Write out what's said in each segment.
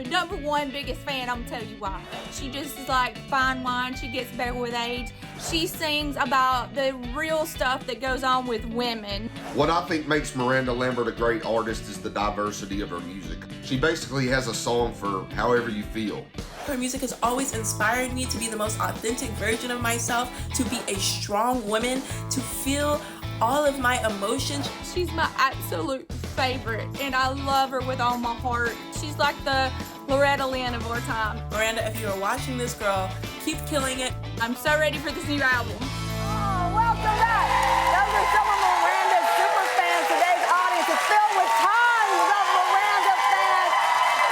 #1 biggest fan. I'm gonna tell you why. She just is like fine wine. She gets better with age. She sings about the real stuff that goes on with women. What I think makes Miranda Lambert a great artist is the diversity of her music. She basically has a song for however you feel. Her music has always inspired me to be the most authentic version of myself, to be a strong woman, to feel all of my emotions. She's my absolute favorite, and I love her with all my heart. She's like the Miranda Lambert of our time. Miranda, if you are watching this, girl, keep killing it. I'm so ready for this new album. Oh, welcome back. Those are some of Miranda's super fans. Today's audience is filled with tons of Miranda fans.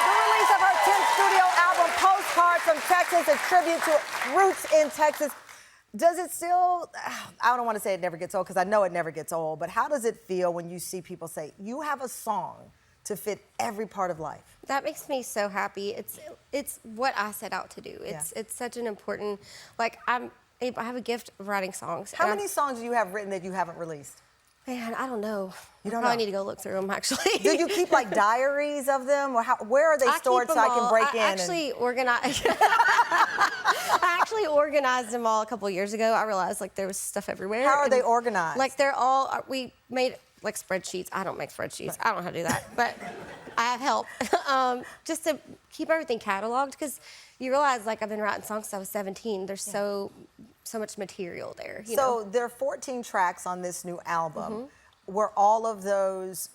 The release of her 10th studio album, Postcards From Texas, a tribute to roots in Texas. Does it still, I don't want to say it never gets old, because I know it never gets old, but how does it feel when you see people say, you have a song to fit every part of life? That makes me so happy. It's what I set out to do. It's such an important, like, I have a gift of writing songs. How many songs do you have written that you haven't released? Man, I don't know. You don't probably know? need to go look through them, actually. Do you keep like diaries of them, or where are they stored so I can break in? Actually I actually organized them all a couple years ago. I realized like there was stuff everywhere. How are they organized? Like they're all, we made like spreadsheets. I don't make spreadsheets. I don't know how to do that, but I have help. Just to keep everything cataloged, because you realize like I've been writing songs since I was 17. There's so much material there. You know? There are 14 tracks on this new album. Were all of those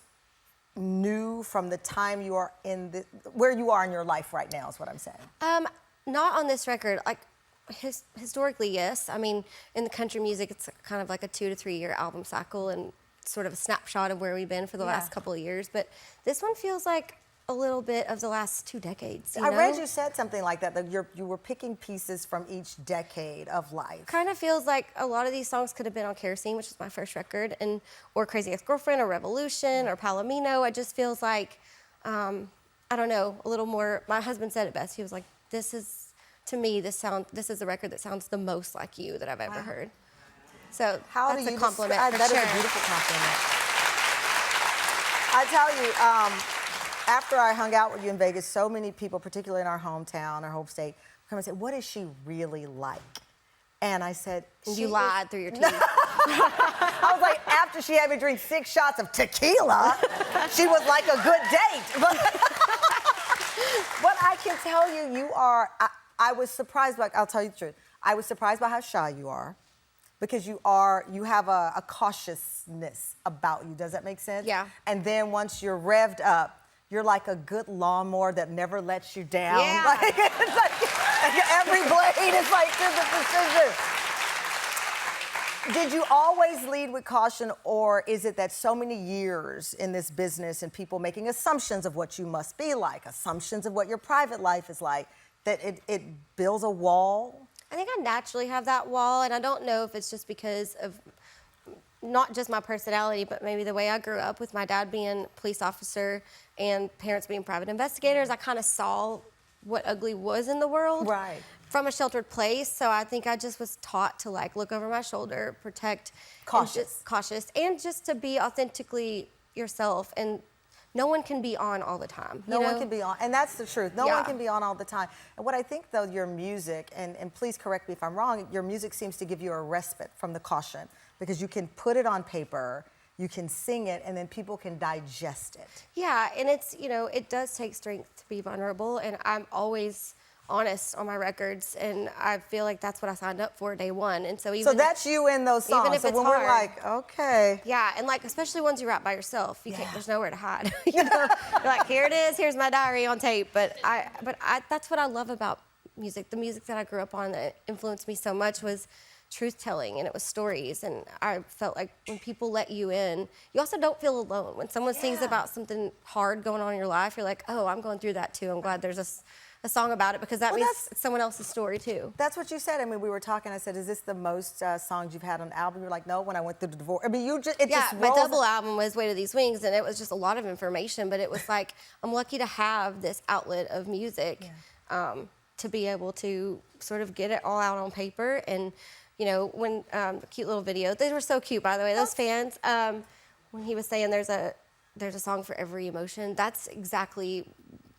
new from the time you are in where you are in your life right now is what I'm saying? Not on this record. Like historically, yes. I mean, in the country music, it's kind of like a 2 to 3 year album cycle and sort of a snapshot of where we've been for the last couple of years. But this one feels like a little bit of the last 2 decades. You know? read you said something like that you were picking pieces from each decade of life. Kind of feels like a lot of these songs could have been on Kerosene, which is my first record, or Crazy Ex-Girlfriend, or Revolution, or Palomino. It just feels like, I don't know, a little more. My husband said it best. He was like, this is, to me, this is the record that sounds the most like you that I've ever heard. So that's a compliment for That sure. is a beautiful compliment. I tell you, after I hung out with you in Vegas, so many people, particularly in our hometown, our home state, come and say, what is she really like? And I said, you lied through your teeth. I was like, after she had me drink 6 shots of tequila, she was like a good date. But I can tell you, you are, I was surprised by, I'll tell you the truth, I was surprised by how shy you are, because you have a cautiousness about you. Does that make sense? Yeah. And then once you're revved up, you're like a good lawnmower that never lets you down. Yeah. Like, it's like every blade is like to the precision. Did you always lead with caution, or is it that so many years in this business and people making assumptions of what you must be like, assumptions of what your private life is like, that it builds a wall? I think I naturally have that wall, and I don't know if it's just because of not just my personality, but maybe the way I grew up with my dad being a police officer and parents being private investigators. I kind of saw what ugly was in the world from a sheltered place. So I think I just was taught to like look over my shoulder, protect, cautious, and just to be authentically yourself. And no one can be on all the time. No one can be on, and that's the truth. No one can be on all the time. And what I think, though, your music, and please correct me if I'm wrong, your music seems to give you a respite from the caution, because you can put it on paper, you can sing it, and then people can digest it. Yeah, and it's, it does take strength to be vulnerable, and I'm always honest on my records, and I feel like that's what I signed up for day one. And so So that's you in those songs. Even if it's when hard, we're like, okay. Yeah, and like especially ones you write by yourself, you can't. There's nowhere to hide. You're like, here it is. Here's my diary on tape. But that's what I love about music. The music that I grew up on that influenced me so much was truth-telling, and it was stories. And I felt like when people let you in, you also don't feel alone. When someone sings about something hard going on in your life, you're like, oh, I'm going through that too. I'm glad there's a song about it, because that means it's someone else's story too. That's what you said. I mean, we were talking, I said, is this the most songs you've had on an album? You're like, no, when I went through the divorce. I mean, my double album was Way to These Wings, and it was just a lot of information, but it was like, I'm lucky to have this outlet of music to be able to sort of get it all out on paper. And, when the cute little video, they were so cute, by the way, those fans, when he was saying there's a song for every emotion, that's exactly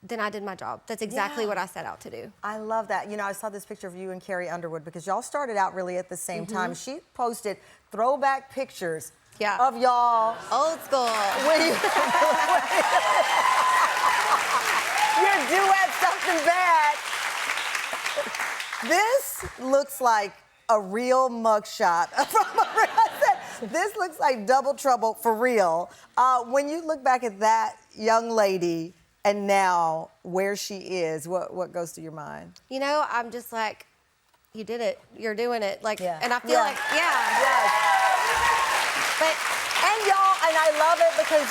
then I did my job. That's exactly what I set out to do. I love that. You know, I saw this picture of you and Carrie Underwood because y'all started out really at the same time. She posted throwback pictures of y'all. Old school. Your duet, Something Bad. This looks like a real mugshot from this looks like Double Trouble for real. When you look back at that young lady and now where she is, what goes through your mind? You know, I'm just like, you did it. You're doing it. Like, and I feel like, But, and y'all, and I love it because,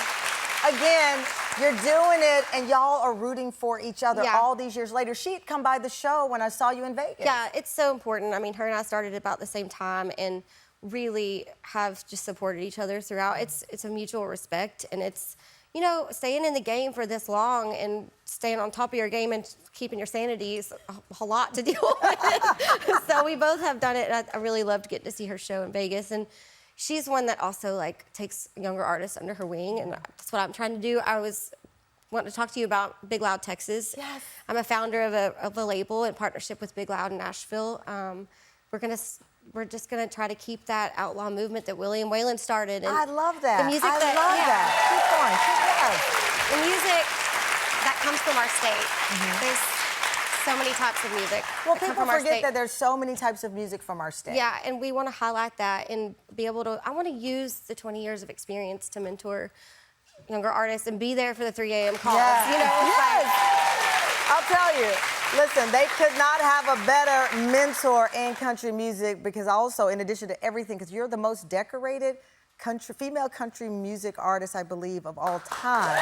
again, you're doing it and y'all are rooting for each other all these years later. She'd come by the show when I saw you in Vegas. Yeah, it's so important. I mean, her and I started about the same time and really have just supported each other throughout. It's a mutual respect, and it's, you know, staying in the game for this long and staying on top of your game and keeping your sanity is a whole lot to deal with. So we both have done it. I really loved getting to see her show in Vegas, and she's one that also like takes younger artists under her wing, and that's what I'm trying to do. I was wanting to talk to you about Big Loud Texas. Yes. I'm a founder of a label in partnership with Big Loud in Nashville. We're just gonna try to keep that outlaw movement that Willie and Waylon started. And I love that. The music I love that. Keep going. The music that comes from our state. There's so many types of music. Well, that come people from our forget state. that there's so many types of music from our state. Yeah, and we want to highlight that and be able to. I want to use the 20 years of experience to mentor younger artists and be there for the 3 a.m. calls. You know, I'll tell you. Listen, they could not have a better mentor in country music because also, in addition to everything, because you're the most decorated female country music artist, I believe, of all time.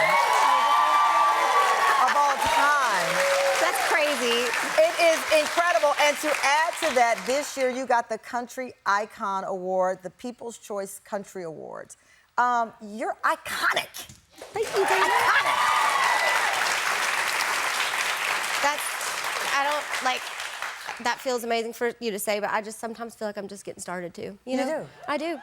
Of all time. That's crazy. It is incredible. And to add to that, this year you got the Country Icon Award, the People's Choice Country Awards. You're iconic. Thank you, baby. Iconic. That feels amazing for you to say, but I just sometimes feel like I'm just getting started too. You know? do. I do.